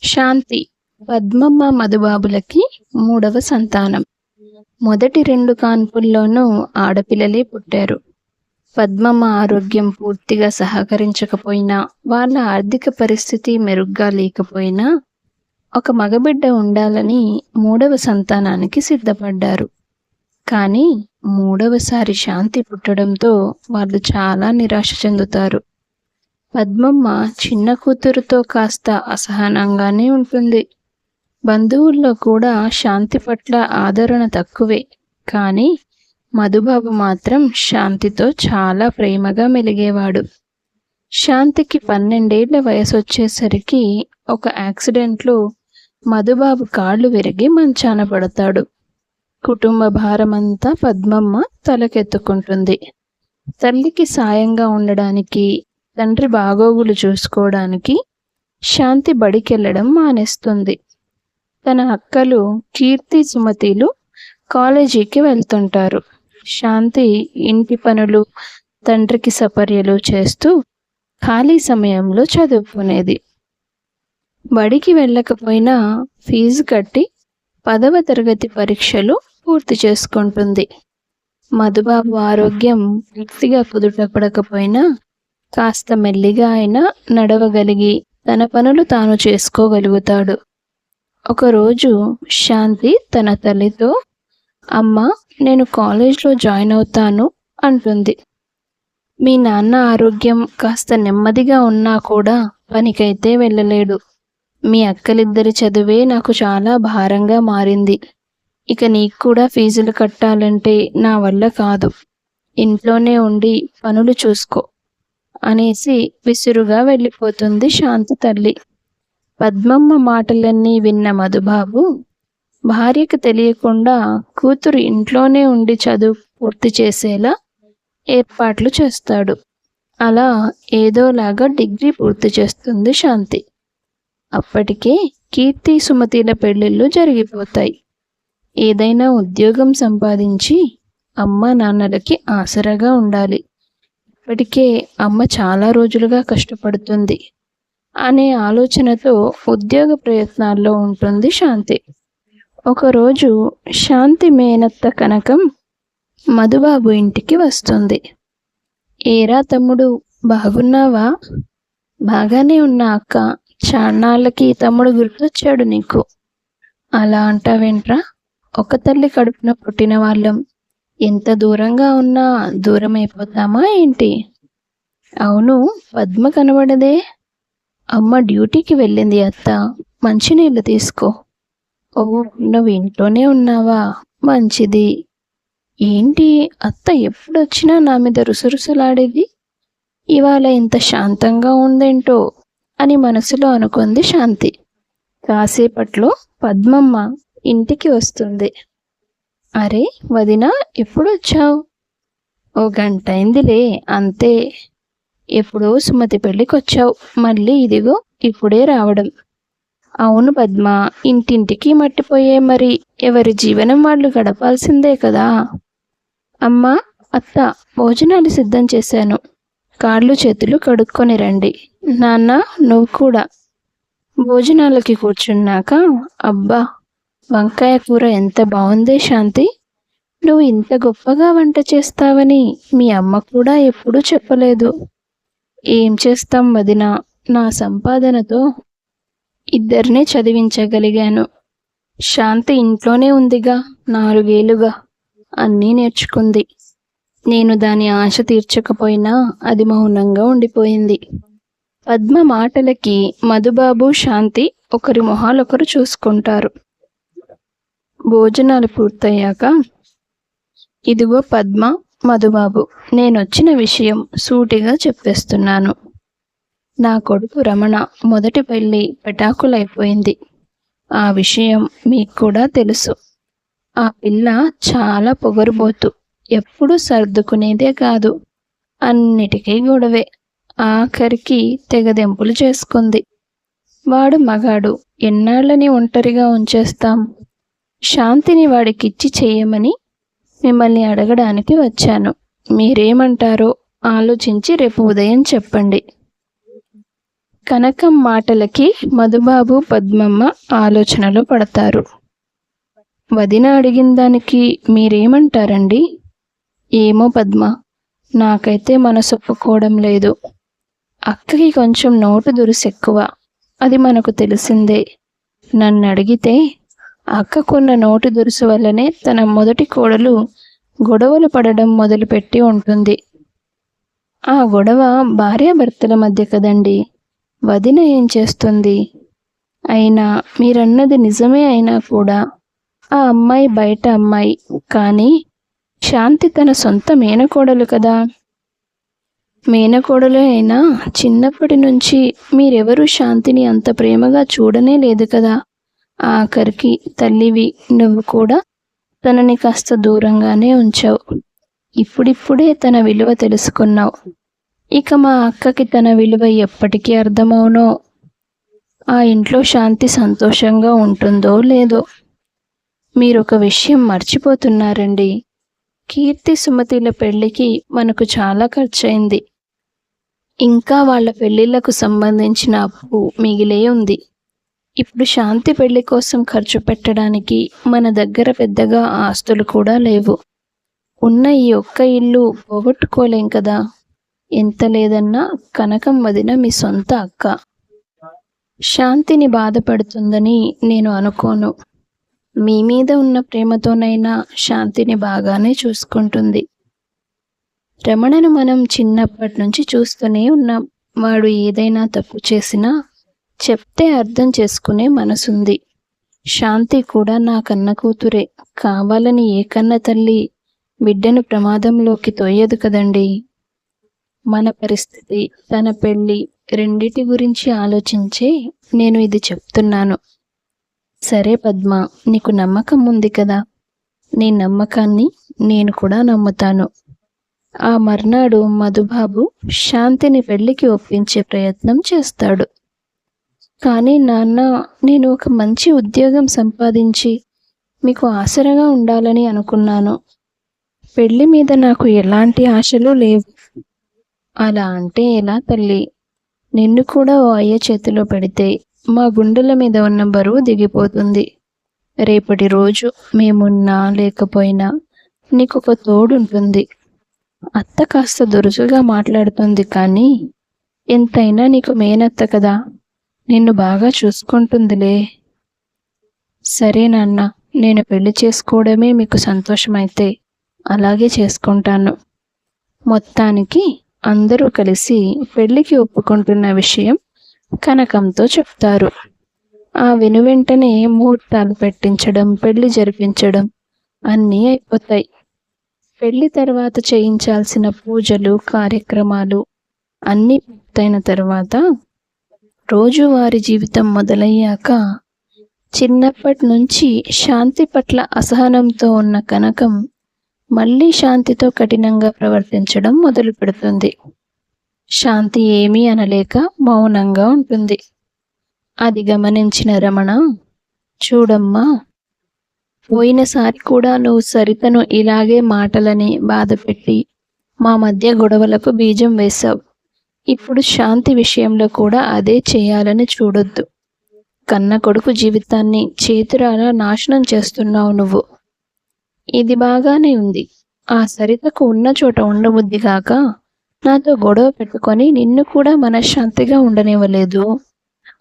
శాంతి పద్మమ్మ మధుబాబులకి మూడవ సంతానం. మొదటి 2 కాన్పుల్లోనూ ఆడపిల్లలే పుట్టారు. పద్మమ్మ ఆరోగ్యం పూర్తిగా సహకరించకపోయినా, వాళ్ళ ఆర్థిక పరిస్థితి మెరుగ్గా లేకపోయినా, ఒక మగబిడ్డ ఉండాలని మూడవ సంతానానికి సిద్ధపడ్డారు. కానీ మూడవసారి శాంతి పుట్టడంతో వాళ్ళు చాలా నిరాశ చెందుతారు. పద్మమ్మ చిన్న కూతురుతో కాస్త అసహనంగానే ఉంటుంది. బంధువుల్లో కూడా శాంతి పట్ల ఆదరణ తక్కువే. కానీ మధుబాబు మాత్రం శాంతితో చాలా ప్రేమగా మెలిగేవాడు. శాంతికి 12 ఏళ్ల వయసు వచ్చేసరికి ఒక యాక్సిడెంట్లో మధుబాబు కాళ్ళు విరిగి మంచాన పడతాడు. కుటుంబ భారమంతా పద్మమ్మ తలకెత్తుకుంటుంది. తల్లికి సాయంగా ఉండడానికి, తండ్రి బాగోగులు చూసుకోవడానికి శాంతి బడికెళ్ళడం మానేస్తుంది. తన అక్కలు కీర్తి, సుమతిలు కాలేజీకి వెళ్తుంటారు. శాంతి ఇంటి పనులు, తండ్రికి సపర్యలు చేస్తూ ఖాళీ సమయంలో చదువుకునేది. బడికి వెళ్ళకపోయినా ఫీజు కట్టి 10వ తరగతి పరీక్షలు పూర్తి చేసుకుంటుంది. మధుబాబు ఆరోగ్యం పూర్తిగా కుదుటపడకపోయినా కాస్త మెల్లిగా అయినా నడవగలిగి తన పనులు తాను చేసుకోగలుగుతాడు. ఒకరోజు శాంతి తన తల్లితో, "అమ్మ, నేను కాలేజ్లో జాయిన్ అవుతాను" అంటుంది. "మీ నాన్న ఆరోగ్యం కాస్త నెమ్మదిగా ఉన్నా కూడా పనికైతే వెళ్ళలేడు. మీ అక్కలిద్దరి చదువే నాకు చాలా భారంగా మారింది. ఇక నీకు కూడా ఫీజులు కట్టాలంటే నా వల్ల కాదు. ఇంట్లోనే ఉండి పనులు చూసుకో" అనేసి విసురుగా వెళ్ళిపోతుంది శాంతి తల్లి. పద్మమ్మ మాటలన్నీ విన్న మధుబాబు భార్యకు తెలియకుండా కూతురు ఇంట్లోనే ఉండి చదువు పూర్తి చేసేలా ఏర్పాట్లు చేస్తాడు. అలా ఏదోలాగా డిగ్రీ పూర్తి చేస్తుంది శాంతి. అప్పటికే కీర్తి, సుమతిల పెళ్ళిళ్ళు జరిగిపోతాయి. ఏదైనా ఉద్యోగం సంపాదించి అమ్మ నాన్నలకి ఆసరాగా ఉండాలి. ఇప్పటికే అమ్మ చాలా రోజులుగా కష్టపడుతుంది అనే ఆలోచనతో ఉద్యోగ ప్రయత్నాల్లో ఉంటుంది శాంతి. ఒకరోజు శాంతి మేనత్త కనకం మధుబాబు ఇంటికి వస్తుంది. "ఏరా తమ్ముడు, బాగున్నావా?" "బాగానే ఉన్నా అక్క. చాన్నాళ్ళకి తమ్ముడు గుర్తొచ్చాడు నీకు." "అలా అంటావేంట్రా? ఒక తల్లి కడుపున పుట్టిన వాళ్ళం. ఎంత దూరంగా ఉన్నా దూరం అయిపోతామా ఏంటి?" "అవును, పద్మ కనబడదే." "అమ్మ డ్యూటీకి వెళ్ళింది అత్త. మంచినీళ్ళు తీసుకో." "ఓ, నువ్వు ఇంట్లోనే ఉన్నావా? మంచిది. ఏంటి అత్త ఎప్పుడొచ్చినా నా మీద రుసరుసలాడేది, ఇవాళ ఇంత శాంతంగా ఉందేంటో" అని మనసులో అనుకుంది శాంతి. కాసేపట్లో పద్మమ్మ ఇంటికి వస్తుంది. "అరే వదినా, ఎప్పుడొచ్చావు?" "ఓ గంట అయిందిలే, అంతే." "ఎప్పుడో సుమతి పెళ్ళికొచ్చావు, మళ్ళీ ఇదిగో ఇప్పుడే రావడం." "అవును పద్మ, ఇంటింటికి మట్టిపోయే, మరి ఎవరి జీవనం వాళ్ళు గడపాల్సిందే కదా." "అమ్మా, అత్త, భోజనాలు సిద్ధం చేశాను. కాళ్ళు చేతులు కడుక్కొని రండి. నాన్న, నువ్వు కూడా." భోజనాలకి కూర్చున్నాక, "అబ్బా, వంకాయ కూర ఎంత బాగుందే శాంతి. నువ్వు ఇంత గొప్పగా వంట చేస్తావని మీ అమ్మ కూడా ఎప్పుడూ చెప్పలేదు." "ఏం చేస్తాం వదినా, నా సంపాదనతో ఇద్దరినే చదివించగలిగాను. శాంతి ఇంట్లోనే ఉందిగా 4 ఏళ్లుగా, అన్నీ నేర్చుకుంది. నేను దాని ఆశ తీర్చకపోయినా అది మౌనంగా ఉండిపోయింది." పద్మ మాటలకి మధుబాబు, శాంతి ఒకరి మొహాలొకరు చూసుకుంటారు. భోజనాలు పూర్తయ్యాక, "ఇదిగో పద్మ, మధుబాబు, నేనొచ్చిన విషయం సూటిగా చెప్పేస్తున్నాను. నా కొడుకు రమణ మొదటి పెళ్ళి పెటాకులైపోయింది. ఆ విషయం మీకు కూడా తెలుసు. ఆ పిల్ల చాలా పొగరుబోతు. ఎప్పుడూ సర్దుకునేదే కాదు. అన్నిటికీ గొడవే. ఆఖరికి తెగదెంపులు చేసుకుంది. వాడు మగాడు, ఎన్నాళ్ళని ఒంటరిగా ఉంచేస్తాం? శాంతిని వాడికిచ్చి చెయ్యమని మిమ్మల్ని అడగడానికి వచ్చాను. మీరేమంటారో ఆలోచించి రేపు ఉదయం చెప్పండి." కనకం మాటలకి మధుబాబు పద్మమ్మ ఆలోచనలో పడతారు. వదిన అడిగిన దానికి మీరేమంటారండి? ఏమో పద్మ, నాకైతే మనసు ఒప్పుకోవడం లేదు. అక్కకి కొంచెం నోటు దురుసెక్కువ, అది మనకు తెలిసిందే. నన్ను అడిగితే అక్కకున్న నోటు దురుసు వల్లనే తన మొదటి కోడలు గొడవలు పడడం మొదలుపెట్టి ఉంటుంది. ఆ గొడవ భార్యాభర్తల మధ్య కదండి, వదిన ఏం చేస్తుంది? అయినా మీరన్నది నిజమే అయినా కూడా ఆ అమ్మాయి బయట అమ్మాయి, కానీ శాంతి తన సొంత మేనకోడలు కదా. మేనకోడలు అయినా చిన్నప్పటి నుంచి మీరెవరూ శాంతిని అంత ప్రేమగా చూడనే లేదు కదా. ఆఖరికి తల్లివి నువ్వు కూడా తనని కాస్త దూరంగానే ఉంచావు. ఇప్పుడిప్పుడే తన విలువ తెలుసుకున్నావు. ఇక మా అక్కకి తన విలువ ఎప్పటికీ అర్థమవునో. ఆ ఇంట్లో శాంతి సంతోషంగా ఉంటుందో లేదో. మీరొక విషయం మర్చిపోతున్నారండి. కీర్తి సుమతిల పెళ్లికి మనకు చాలా ఖర్చయింది. ఇంకా వాళ్ళ పెళ్లిళ్లకు సంబంధించిన అప్పు మిగిలే ఉంది. ఇప్పుడు శాంతి పెళ్లి కోసం ఖర్చు పెట్టడానికి మన దగ్గర పెద్దగా ఆస్తులు కూడా లేవు. ఉన్న ఈ ఒక్క ఇల్లు పోగొట్టుకోలేం కదా. ఎంత లేదన్నా కనకం వదిన మీ సొంత అక్క. శాంతిని బాధపడుతుందని నేను అనుకోను. మీ మీద ఉన్న ప్రేమతోనైనా శాంతిని బాగానే చూసుకుంటుంది. రమణను మనం చిన్నప్పటి నుంచి చూస్తూనే ఉన్నాం. వాడు ఏదైనా తప్పు చేసినా చెప్తే అర్థం చేసుకునే మనసుంది. శాంతి కూడా నా కన్న కూతురే. కావాలని ఏ కన్న తల్లి బిడ్డను ప్రమాదంలోకి తోయదు కదండి. మన పరిస్థితి, తన పెళ్ళి రెండిటి గురించి ఆలోచించే నేను ఇది చెప్తున్నాను. సరే పద్మ, నీకు నమ్మకం ఉంది కదా. నీ నమ్మకాన్ని నేను కూడా నమ్ముతాను. ఆ మర్నాడు మధుబాబు శాంతిని పెళ్లికి ఒప్పించే ప్రయత్నం చేస్తాడు. కానీ నాన్న, నేను ఒక మంచి ఉద్యోగం సంపాదించి మీకు ఆసరగా ఉండాలని అనుకున్నాను. పెళ్లి మీద నాకు ఎలాంటి ఆశలు లేవు. అలా అంటే ఎలా తల్లి? నిన్ను కూడా ఓ అయ్య చేతిలో పెడితే మా గుండెల మీద ఉన్న బరువు దిగిపోతుంది. రేపటి రోజు మేమున్నా లేకపోయినా నీకొక తోడుంటుంది. అత్త కాస్త దురుసుగా మాట్లాడుతుంది, కానీ ఎంతైనా నీకు మేనత్త కదా, నిన్ను బాగా చూసుకుంటుందిలే. సరే నాన్న, నేను పెళ్లి చేసుకోవడమే మీకు సంతోషమైతే అలాగే చేసుకుంటాను. మొత్తానికి అందరూ కలిసి పెళ్లికి ఒప్పుకుంటున్న విషయం కనకంతో చెప్తారు. ఆ వెనువెంటనే ముహూర్తాలు పెట్టించడం, పెళ్లి జరిపించడం అన్నీ అయిపోతాయి. పెళ్లి తర్వాత చేయించాల్సిన పూజలు, కార్యక్రమాలు అన్నీ పూర్తయిన తర్వాత రోజువారీ జీవితం మొదలయ్యాక చిన్నప్పటి నుంచి శాంతి పట్ల అసహనంతో ఉన్న కనకం మళ్ళీ శాంతితో కఠినంగా ప్రవర్తించడం మొదలు పెడుతుంది. శాంతి ఏమీ అనలేక మౌనంగా ఉంటుంది. అది గమనించిన రమణ, చూడమ్మా, పోయినసారి కూడా నువ్వు సరితను ఇలాగే మాటలని బాధపెట్టి మా మధ్య గొడవలకు బీజం వేశావు. ఇప్పుడు శాంతి విషయంలో కూడా అదే చేయాలని చూడొద్దు. కన్న కొడుకు జీవితాన్ని చేతురాలా నాశనం చేస్తున్నావు నువ్వు. ఇది బాగానే ఉంది. ఆ సరితకు ఉన్న చోట ఉండబుద్ధి కాక నాతో గొడవ పెట్టుకొని నిన్ను కూడా మనశ్శాంతిగా ఉండనివ్వలేదు.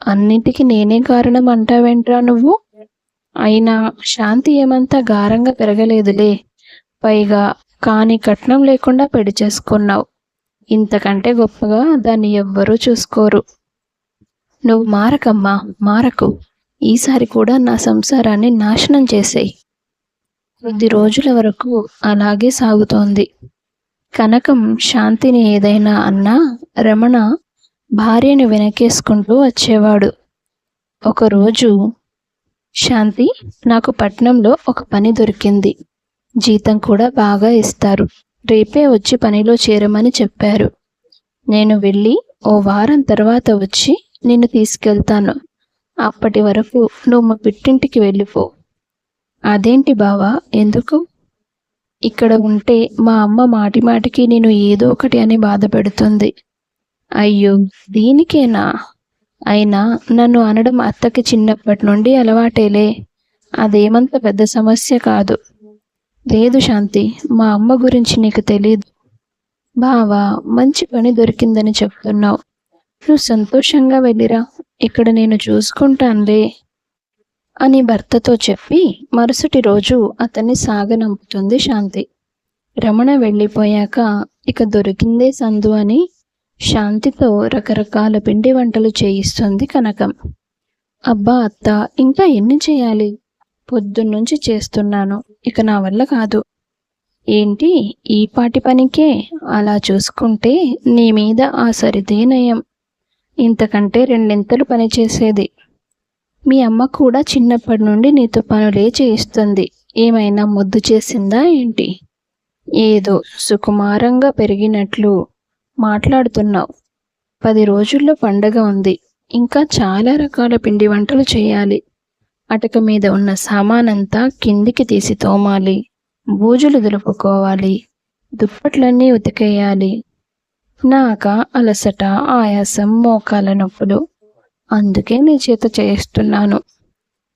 అన్నిటికీ నేనే కారణం అంటావేంట్రా నువ్వు? అయినా శాంతి ఏమంతా గారంగా పెరగలేదులే. పైగా కాని కట్నం లేకుండా పెళ్లి చేసుకున్నావు. ఇంతకంటే గొప్పగా దాన్ని ఎవ్వరూ చూసుకోరు. నువ్వు మారకమ్మా, మారకు. ఈసారి కూడా నా సంసారాన్ని నాశనం చేసేయి. కొద్ది రోజుల వరకు అలాగే సాగుతోంది. కనకం శాంతిని ఏదైనా అన్నా రమణ భార్యను వెనకేసుకుంటూ వచ్చేవాడు. ఒకరోజు, శాంతి, నాకు పట్నంలో ఒక పని దొరికింది. జీతం కూడా బాగా ఇస్తారు. రేపే వచ్చి పనిలో చేరమని చెప్పారు. నేను వెళ్ళి ఓ వారం తర్వాత వచ్చి నిన్ను తీసుకెళ్తాను. అప్పటి వరకు నువ్వు మా పుట్టింటికి వెళ్ళిపో. అదేంటి బావా, ఎందుకు? ఇక్కడ ఉంటే మా అమ్మ మాటిమాటికి నేను ఏదో ఒకటి అని బాధ పెడుతుంది. అయ్యో, దీనికేనా? అయినా నన్ను అనడం అత్తకి చిన్నప్పటి నుండి అలవాటేలే. అదేమంత పెద్ద సమస్య కాదు. లేదు శాంతి, మా అమ్మ గురించి నీకు తెలీదు. బావా, మంచి పని దొరికిందని చెప్తున్నావు. నువ్వు సంతోషంగా వెళ్ళిరా, ఇక్కడ నేను చూసుకుంటానులే అని భర్తతో చెప్పి మరుసటి రోజు అతన్ని సాగనంపుతుంది శాంతి. రమణ వెళ్ళిపోయాక ఇక దొరికిందే సందు అని శాంతితో రకరకాల పిండి వంటలు చేయిస్తుంది కనకం. అబ్బా అత్త, ఇంకా ఎన్ని చేయాలి? పొద్దున్నుంచి చేస్తున్నాను, ఇక నా వల్ల కాదు. ఏంటి ఈ పాటి పనికే? అలా చూసుకుంటే నీ మీద ఆ సరిదే నయం. ఇంతకంటే రెండింతలు పని చేసేది. మీ అమ్మ కూడా చిన్నప్పటి నుండి నీతో పనులే చేయిస్తుంది. ఏమైనా ముద్దు చేసిందా ఏంటి? ఏదో సుకుమారంగా పెరిగినట్లు మాట్లాడుతున్నావు. 10 రోజుల్లో పండగ ఉంది. ఇంకా చాలా రకాల పిండి వంటలు చేయాలి. అటక మీద ఉన్న సామానంతా కిందికి తీసి తోమాలి, బూజులు దులుపుకోవాలి, దుప్పట్లన్నీ ఉతికేయాలి. నాక అలసట, ఆయాసం, మోకాల నొప్పులు. అందుకే నీ చేత చేయిస్తున్నాను.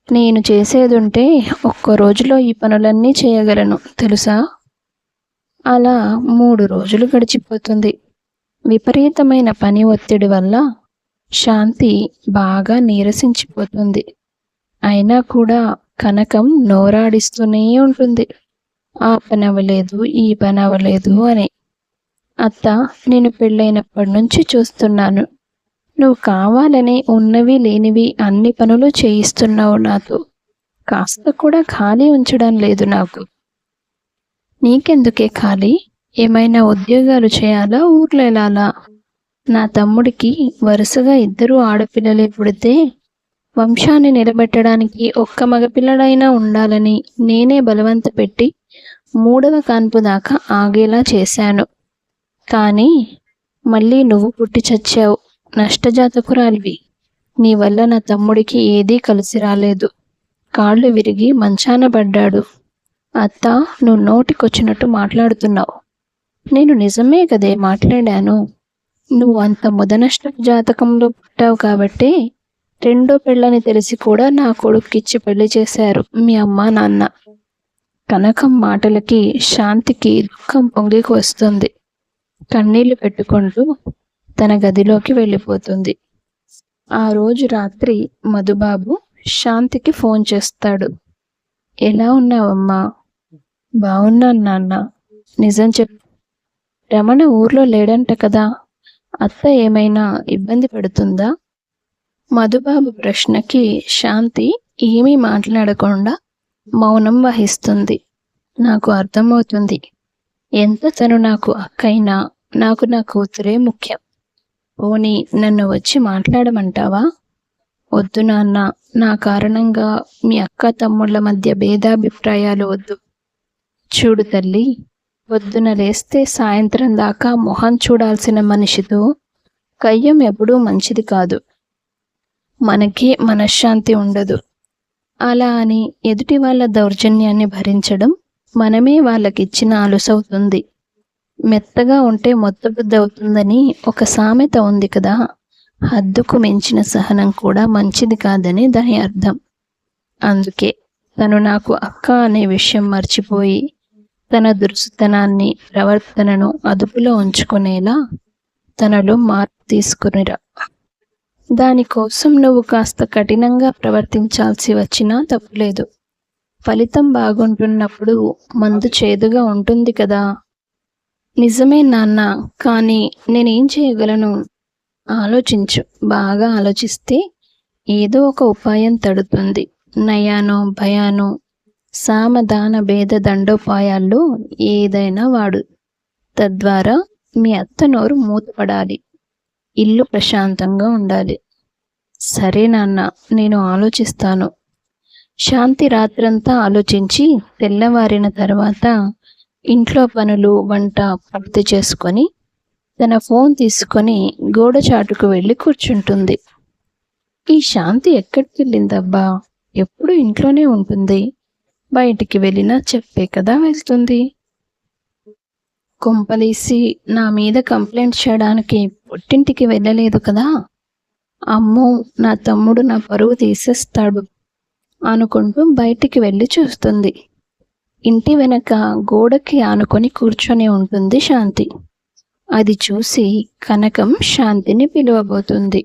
నేను చేసేదుంటే ఒక్క రోజులో ఈ పనులన్నీ చేయగలను తెలుసా? అలా 3 రోజులు గడిచిపోతుంది. విపరీతమైన పని ఒత్తిడి వల్ల శాంతి బాగా నీరసించిపోతుంది. అయినా కూడా కనకం నోరాడిస్తూనే ఉంటుంది, ఆ పని అవ్వలేదు, ఈ పని అవ్వలేదు అని. అత్త, నేను పెళ్ళైనప్పటి నుంచి చూస్తున్నాను. నువ్వు కావాలని ఉన్నవి లేనివి అన్ని పనులు చేయిస్తున్నావు నాతో. కాస్త కూడా ఖాళీ ఉంచడం లేదు నాకు. నీకెందుకే ఖాళీ? ఏమైనా ఉద్యోగాలు చేయాలా, ఊర్లో వెళ్ళాలా? నా తమ్ముడికి వరుసగా 2 ఆడపిల్లలే పుడితే వంశాన్ని నిలబెట్టడానికి ఒక్క మగపిల్లడైనా ఉండాలని నేనే బలవంత పెట్టి 3వ కాన్పు దాకా ఆగేలా చేశాను. కానీ మళ్ళీ నువ్వు పుట్టి చచ్చావు. నష్టజాతకురాలివి. నీ వల్ల నా తమ్ముడికి ఏదీ కలిసి రాలేదు. కాళ్ళు విరిగి మంచాన పడ్డాడు. అత్త, నువ్వు నోటికొచ్చినట్టు మాట్లాడుతున్నావు. నేను నిజమే కదే మాట్లాడాను. నువ్వు అంత ముదనష్ట జాతకంలో పుట్టావు కాబట్టే 2వ పెళ్ళని తెలిసి కూడా నా కొడుక్కిచ్చి పెళ్లి చేశారు మీ అమ్మ నాన్న. కనకం మాటలకి శాంతికి దుఃఖం పొంగికి వస్తుంది. కన్నీళ్లు పెట్టుకుంటూ తన గదిలోకి వెళ్ళిపోతుంది. ఆ రోజు రాత్రి మధుబాబు శాంతికి ఫోన్ చేస్తాడు. ఎలా ఉన్నావమ్మా? బాగున్నాను నాన్న. నిజం చెప్పు, రమణ ఊర్లో లేడంట కదా? అత్త ఏమైనా ఇబ్బంది పెడుతుందా? మధుబాబు ప్రశ్నకి శాంతి ఏమీ మాట్లాడకుండా మౌనం వహిస్తుంది. నాకు అర్థమవుతుంది. ఎంత తను నాకు అక్కైనా నాకు నా కూతురే ముఖ్యం. పోనీ నన్ను వచ్చి మాట్లాడమంటావా? వద్దు నాన్న, నా కారణంగా మీ అక్క తమ్ముళ్ళ మధ్య భేదాభిప్రాయాలు వద్దు. చూడు తల్లి, పొద్దున లేస్తే సాయంత్రం దాకా మొహం చూడాల్సిన మనిషితో కయ్యం ఎప్పుడూ మంచిది కాదు. మనకే మనశ్శాంతి ఉండదు. అలా అని ఎదుటి వాళ్ళ దౌర్జన్యాన్ని భరించడం మనమే వాళ్ళకిచ్చిన అలుసవుతుంది. మెత్తగా ఉంటే మొత్తబుద్ధి అవుతుందని ఒక సామెత ఉంది కదా. హద్దుకు మించిన సహనం కూడా మంచిది కాదని దాని అర్థం. అందుకే తను నాకు అక్క అనే విషయం మర్చిపోయి తన దురుసుతనాన్ని, ప్రవర్తనను అదుపులో ఉంచుకునేలా తనలో మార్పు తీసుకునిరా. దానికోసం నువ్వు కాస్త కఠినంగా ప్రవర్తించాల్సి వచ్చినా తప్పులేదు. ఫలితం బాగుంటున్నప్పుడు మందు చేదుగా ఉంటుంది కదా. నిజమే నాన్న, కానీ నేనేం చేయగలను? ఆలోచించు. బాగా ఆలోచిస్తే ఏదో ఒక ఉపాయం తడుతుంది. నయానో భయానో సామధాన భేద దండోపాయాల్లో ఏదైనా వాడు. తద్వారా మీ అత్త నోరు మూతపడాలి, ఇల్లు ప్రశాంతంగా ఉండాలి. సరే నాన్న, నేను ఆలోచిస్తాను. శాంతి రాత్రంతా ఆలోచించి తెల్లవారిన తర్వాత ఇంట్లో పనులు, వంట పూర్తి చేసుకొని తన ఫోన్ తీసుకొని గోడ చాటుకు వెళ్ళి కూర్చుంటుంది. ఈ శాంతి ఎక్కడికి వెళ్ళిందబ్బా? ఎప్పుడు ఇంట్లోనే ఉంటుంది. బయటికి వెళ్ళినా చెప్పే కదా వెళ్తుంది. కొంపదీసి నా మీద కంప్లైంట్ చేయడానికి పుట్టింటికి వెళ్ళలేదు కదా? అమ్మో, నా తమ్ముడు నా పరువు తీసేస్తాడు అనుకుంటూ బయటికి వెళ్ళి చూస్తుంది. ఇంటి వెనక గోడకి ఆనుకొని కూర్చొని ఉంటుంది శాంతి. అది చూసి కనకం శాంతిని పిలువబోతుంది.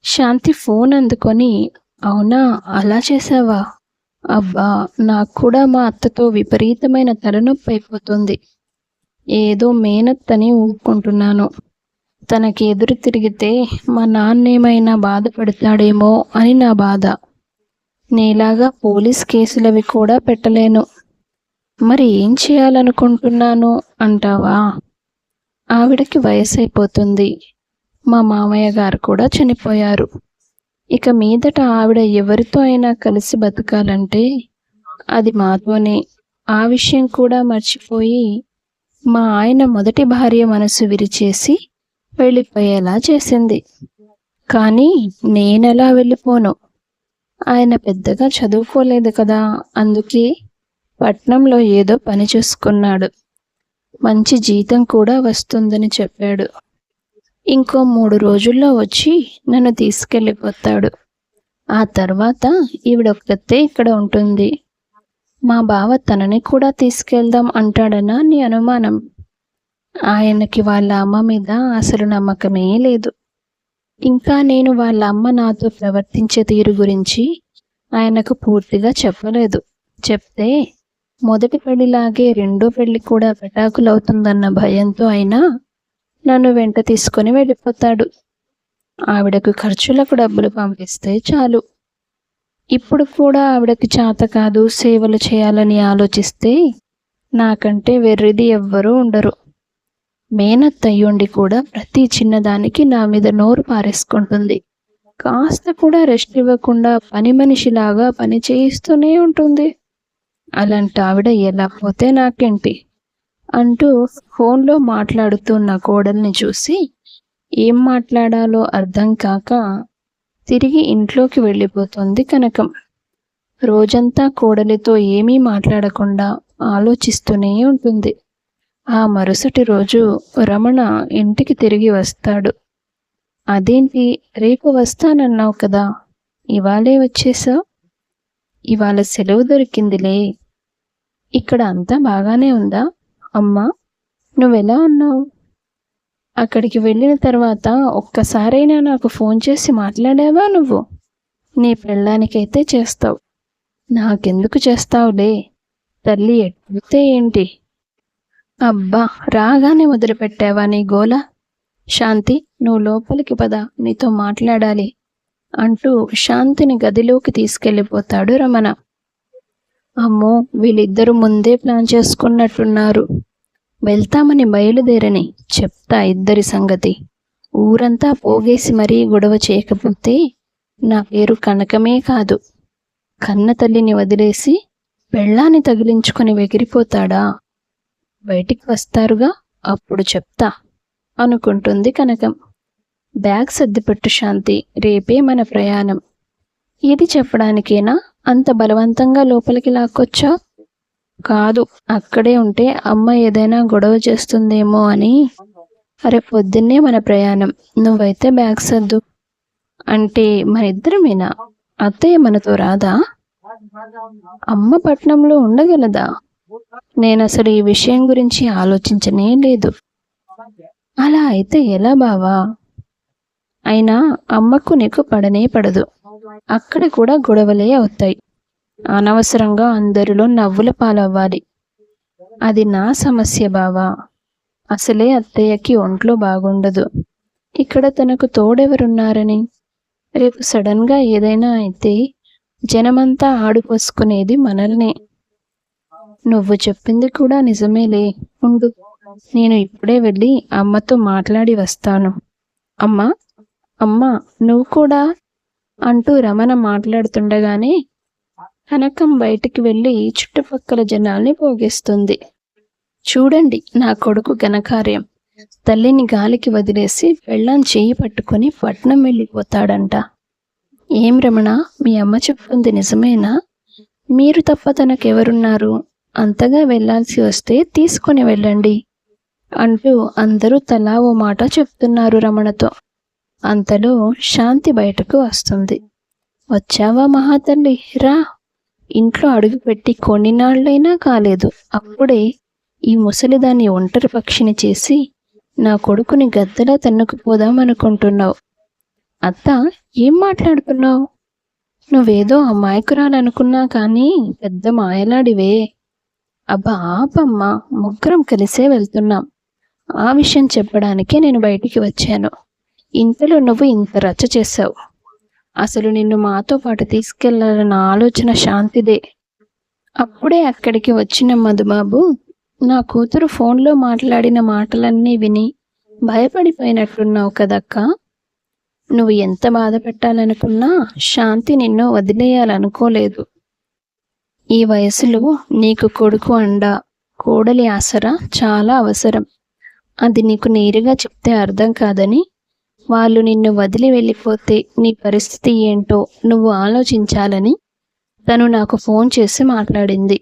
శాంతి ఫోన్ అందుకొని, అవునా, అలా చేసావా? అబ్బా, నాకు కూడా మా అత్తతో విపరీతమైన తలనొప్పి అయిపోతుంది. ఏదో మేనత్తని ఊరుకుంటున్నాను. తనకి ఎదురు తిరిగితే మా నాన్నేమైనా బాధపడతాడేమో అని నా బాధ. నేలాగా పోలీస్ కేసులవి కూడా పెట్టలేను. మరి ఏం చేయాలనుకుంటున్నాను అంటావా? ఆవిడకి వయసైపోతుంది. మా మామయ్య గారు కూడా చనిపోయారు. ఇక మీదట ఆవిడ ఎవరితో అయినా కలిసి బతకాలంటే అది మాతోనే. ఆ విషయం కూడా మర్చిపోయి మా ఆయన మొదటి భార్య మనసు విరిచేసి వెళ్ళిపోయేలా చేసింది. కానీ నేనెలా వెళ్ళిపోను? ఆయన పెద్దగా చదువుకోలేదు కదా, అందుకే పట్నంలో ఏదో పని చూసుకున్నాడు. మంచి జీతం కూడా వస్తుందని చెప్పాడు. ఇంకో 3 రోజుల్లో వచ్చి నన్ను తీసుకెళ్ళిపోతాడు. ఆ తర్వాత ఈవిడొక్కతే ఇక్కడ ఉంటుంది. మా బావ తనని కూడా తీసుకెళ్దాం అంటాడనా నీ అనుమానం? ఆయనకి వాళ్ళ అమ్మ మీద అసలు నమ్మకమే లేదు. ఇంకా నేను వాళ్ళ అమ్మ నాతో ప్రవర్తించే తీరు గురించి ఆయనకు పూర్తిగా చెప్పలేదు. చెప్తే మొదటి పెళ్లిలాగే రెండో పెళ్లి కూడా పెటాకులవుతుందన్న భయంతో అయినా నన్ను వెంట తీసుకొని వెళ్ళిపోతాడు. ఆవిడకు ఖర్చులకు డబ్బులు పంపిస్తే చాలు. ఇప్పుడు కూడా ఆవిడకి చేత కాదు సేవలు చేయాలని ఆలోచిస్తే నాకంటే వెర్రిది ఎవ్వరూ ఉండరు. మేనత్తయ్యుండి కూడా ప్రతి చిన్నదానికి నా మీద నోరు పారేసుకుంటుంది. కాస్త కూడా రెస్ట్ ఇవ్వకుండా పని మనిషిలాగా పని చేయిస్తూనే ఉంటుంది. అలాంటి ఆవిడ ఎలా పోతే నాకేంటి అంటూ ఫోన్లో మాట్లాడుతున్న కోడల్ని చూసి ఏం మాట్లాడాలో అర్థం కాక తిరిగి ఇంట్లోకి వెళ్ళిపోతుంది కనకం. రోజంతా కోడలితో ఏమీ మాట్లాడకుండా ఆలోచిస్తూనే ఉంటుంది. ఆ మరుసటి రోజు రమణ ఇంటికి తిరిగి వస్తాడు. అదేంటి, రేపు వస్తానన్నావు కదా, ఇవాళే వచ్చేసావు? ఇవాళ సెలవు దొరికిందిలే. ఇక్కడ అంతా బాగానే ఉందా? అమ్మా, నువ్వెలా ఉన్నావు? అక్కడికి వెళ్ళిన తర్వాత ఒక్కసారైనా నాకు ఫోన్ చేసి మాట్లాడావా నువ్వు? నీ పెళ్ళానికైతే చేస్తావు, నాకెందుకు చేస్తావులే. తల్లి ఎట్టితే ఏంటి? అబ్బా, రాగానే వదిలిపెట్టావా నీ గోల? శాంతి, నువ్వు లోపలికి పద, నీతో మాట్లాడాలి అంటూ శాంతిని గదిలోకి తీసుకెళ్ళిపోతాడు రమణ. అమ్మో, వీళ్ళిద్దరూ ముందే ప్లాన్ చేసుకున్నట్టున్నారు. వెళ్తామని బయలుదేరని చెప్తా ఇద్దరి సంగతి. ఊరంతా పోగేసి మరీ గొడవ చేయకపోతే నా పేరు కనకమే కాదు. కన్న తల్లిని వదిలేసి పెళ్ళాన్ని తగిలించుకొని వెగిరిపోతాడా? బయటికి వస్తారుగా, అప్పుడు చెప్తా అనుకుంటుంది కనకం. బ్యాగ్ సర్దిపెట్టు శాంతి, రేపే మన ప్రయాణం. ఇది చెప్పడానికేనా అంత బలవంతంగా లోపలికి లాక్కొచ్చా? కాదు, అక్కడే ఉంటే అమ్మ ఏదైనా గొడవ చేస్తుందేమో అని. అరే, పొద్దున్నే మన ప్రయాణం, నువ్వైతే బ్యాగ్ సర్దు. అంటే మనిద్దరమేనా? అత్తయ్య మనతో రాదా? అమ్మ పట్నంలో ఉండగలదా? నేనసలు ఈ విషయం గురించి ఆలోచించనే లేదు. అలా అయితే ఎలా బావా? అయినా అమ్మకు నీకు పడనే పడదు. అక్కడ కూడా గొడవలే అవుతాయి. అనవసరంగా అందరిలో నవ్వుల పాలవ్వాలి. అది నా సమస్య బావా. అసలే అత్తయ్యకి ఒంట్లో బాగుండదు. ఇక్కడ తనకు తోడెవరున్నారని? రేపు సడన్గా ఏదైనా అయితే జనమంతా ఆడిపోసుకునేది మనల్నే. నువ్వు చెప్పింది కూడా నిజమేలే. ఉండు, నేను ఇప్పుడే వెళ్ళి అమ్మతో మాట్లాడి వస్తాను. అమ్మా, అమ్మా, నువ్వు కూడా అంటూ రమణ మాట్లాడుతుండగానే కనకం బయటికి వెళ్ళి చుట్టుపక్కల జనాల్ని పోగేస్తుంది. చూడండి నా కొడుకు ఘనకార్యం. తల్లిని గాలికి వదిలేసి పెళ్ళాం చేయి పట్టుకొని పట్నం వెళ్ళిపోతాడంట. ఏం రమణ, మీ అమ్మ చెప్తుంది నిజమేనా? మీరు తప్ప తనకెవరున్నారు? అంతగా వెళ్ళాల్సి వస్తే తీసుకొని వెళ్ళండి అంటూ అందరూ తలా ఓ మాట చెప్తున్నారు రమణతో. అంతలో శాంతి బయటకు వస్తుంది. వచ్చావా మహాతల్లి, రా. ఇంట్లో అడుగుపెట్టి కొన్ని నాళ్ళైనా కాలేదు, అప్పుడే ఈ ముసలిదాన్ని ఒంటరి పక్షిని చేసి నా కొడుకుని గద్దలా తన్నుకుపోదామనుకుంటున్నావు. అత్త, ఏం మాట్లాడుతున్నావు? నువ్వేదో అమాయకురాలనుకున్నా కానీ పెద్ద మాయలాడివే. అబ్బా ఆపమ్మా, ముగ్గురం కలిసే వెళ్తున్నాం. ఆ విషయం చెప్పడానికే నేను బయటికి వచ్చాను. ఇంతలో నువ్వు ఇంత రచ్చ చేశావు. అసలు నిన్ను మాతో పాటు తీసుకెళ్లాలన్న ఆలోచన శాంతిదే. అప్పుడే అక్కడికి వచ్చిన మధుబాబు నా కూతురు ఫోన్లో మాట్లాడిన మాటలన్నీ విని భయపడిపోయినట్టున్నావు కదక్కా. నువ్వు ఎంత బాధ పెట్టాలనుకున్నా శాంతి నిన్ను వదిలేయాలనుకోలేదు. ఈ వయసులో నీకు కొడుకు అండ, కోడలి ఆసరా చాలా అవసరం. అది నీకు నేరుగా చెప్తే అర్థం కాదని, వాళ్ళు నిన్ను వదిలి వెళ్ళిపోతే నీ పరిస్థితి ఏంటో నువ్వు ఆలోచించాలని తను నాకు ఫోన్ చేసి మాట్లాడింది.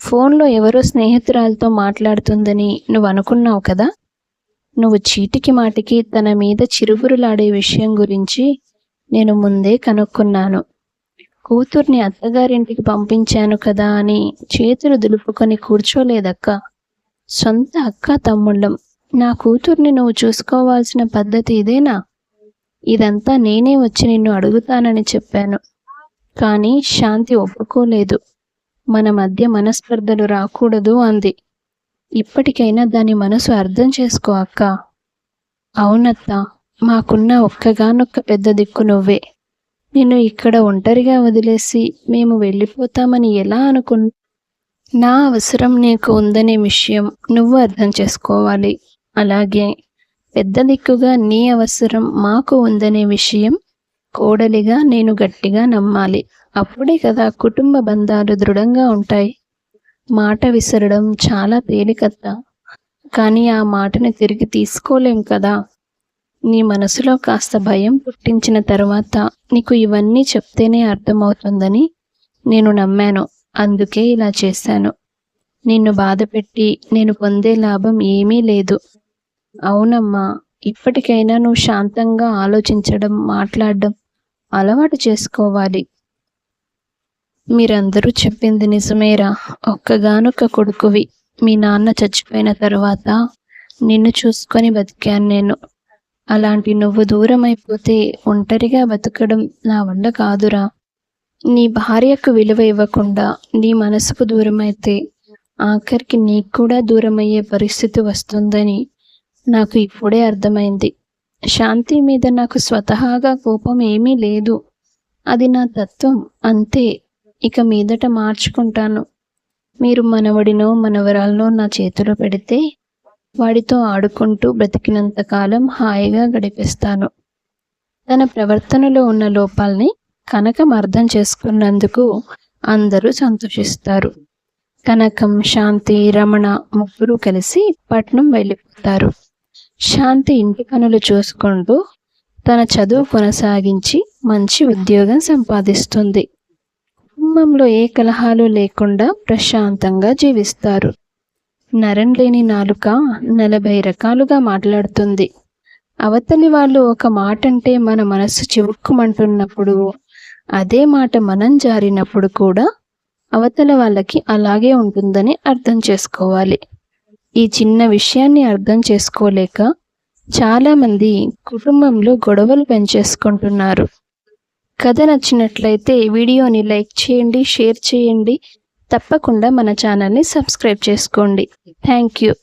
ఫోన్లో ఎవరో స్నేహితురాలతో మాట్లాడుతుందని నువ్వు అనుకున్నావు కదా. నువ్వు చీటికి మాటికి తన మీద చిరుగురులాడే విషయం గురించి నేను ముందే కనుక్కున్నాను. కూతుర్ని అత్తగారింటికి పంపించాను కదా అని చేతులు దులుపుకొని కూర్చోలేదక్క. సొంత అక్క తమ్ముళ్ళం. నా కూతుర్ని నువ్వు చూసుకోవాల్సిన పద్ధతి ఇదేనా? ఇదంతా నేనే వచ్చి నిన్ను అడుగుతానని చెప్పాను. కానీ శాంతి ఒప్పుకోలేదు. మన మధ్య మనస్పర్ధలు రాకూడదు అంది. ఇప్పటికైనా దాని మనసు అర్థం చేసుకో అక్క. అవునత్త, మాకున్న ఒక్కగానొక్క పెద్ద దిక్కు నువ్వే. నిన్ను ఇక్కడ ఒంటరిగా వదిలేసి మేము వెళ్ళిపోతామని ఎలా అనుకున్నా? నా అవసరం నీకు ఉందనే విషయం నువ్వు అర్థం చేసుకోవాలి. అలాగే పెద్ద దిక్కుగా నీ అవసరం మాకు ఉందనే విషయం కోడలిగా నేను గట్టిగా నమ్మాలి. అప్పుడే కదా కుటుంబ బంధాలు దృఢంగా ఉంటాయి. మాట విసరడం చాలా తేలికత్త, కానీ ఆ మాటని తిరిగి తీసుకోలేం కదా. నీ మనసులో కాస్త భయం పుట్టించిన తర్వాత నీకు ఇవన్నీ చెప్తేనే అర్థమవుతుందని నేను నమ్మాను. అందుకే ఇలా చేశాను. నిన్ను బాధపెట్టి నేను పొందే లాభం ఏమీ లేదు. అవునమ్మా, ఇప్పటికైనా నువ్వు శాంతంగా ఆలోచించడం, మాట్లాడడం అలవాటు చేసుకోవాలి. మీరందరూ చెప్పింది నిజమేరా. ఒక్కగానొక్క కొడుకువి. మీ నాన్న చచ్చిపోయిన తరువాత నిన్ను చూసుకొని బతికాను నేను. అలాంటి నువ్వు దూరం అయిపోతే ఒంటరిగా బతకడం నా వల్ల కాదురా. నీ భార్యకు విలువ ఇవ్వకుండా నీ మనసుకు దూరమైతే ఆఖరికి నీకు కూడా దూరమయ్యే పరిస్థితి వస్తుందని నాకు ఇప్పుడే అర్థమైంది. శాంతి మీద నాకు స్వతహాగా కోపం ఏమీ లేదు. అది నా తత్వం అంతే. ఇక మీదట మార్చుకుంటాను. మీరు మనవడినో మనవరాలనో నా చేతిలో పెడితే వాడితో ఆడుకుంటూ బ్రతికినంత కాలం హాయిగా గడిపేస్తాను. తన ప్రవర్తనలో ఉన్న లోపాల్ని కనకం అర్థం చేసుకున్నందుకు అందరూ సంతోషిస్తారు. కనకం, శాంతి, రమణ ముగ్గురు కలిసి పట్నం వెళ్ళిపోతారు. శాంతి ఇంటి పనులు చూసుకుంటూ తన చదువు కొనసాగించి మంచి ఉద్యోగం సంపాదిస్తుంది. కుటుంబంలో ఏ కలహాలు లేకుండా ప్రశాంతంగా జీవిస్తారు. నరం లేని నాలుక 40 రకాలుగా మాట్లాడుతుంది. అవతలి వాళ్ళు ఒక మాట అంటే మన మనసు చివుక్కుమంటున్నప్పుడు, అదే మాట మనం జారినప్పుడు కూడా అవతల వాళ్ళకి అలాగే ఉంటుందని అర్థం చేసుకోవాలి. ఈ చిన్న విషయాన్ని అర్థం చేసుకోలేక చాలామంది కుటుంబంలో గొడవలు పెంచేసుకుంటున్నారు. కథ నచ్చినట్లయితే వీడియోని లైక్ చేయండి, షేర్ చేయండి. తప్పకుండా మన ఛానల్ని సబ్స్క్రైబ్ చేసుకోండి. Thank you.